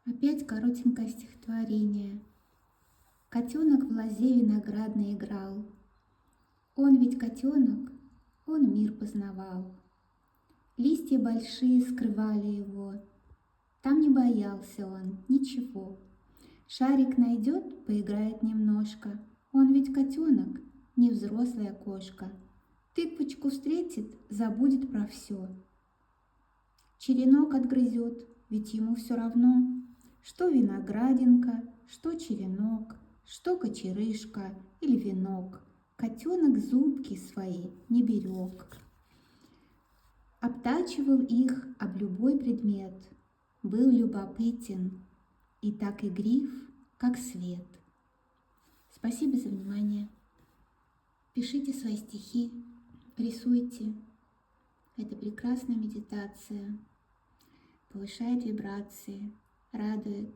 Опять коротенькое стихотворение. Котенок в лозе виноградной играл. Он ведь котенок, он мир познавал. Листья большие скрывали его. Там не боялся он ничего. Шарик найдет, поиграет немножко. Он ведь котенок, не взрослая кошка. Тыквочку встретит, забудет про все. Черенок отгрызет, ведь ему все равно, что виноградинка, что черенок, что кочерышка или венок. Котенок зубки свои не берег. Обтачивал их об любой предмет, был любопытен и так игрив, как свет. Спасибо за внимание. Пишите свои стихи, рисуйте. Это прекрасная медитация, повышает вибрации, радует.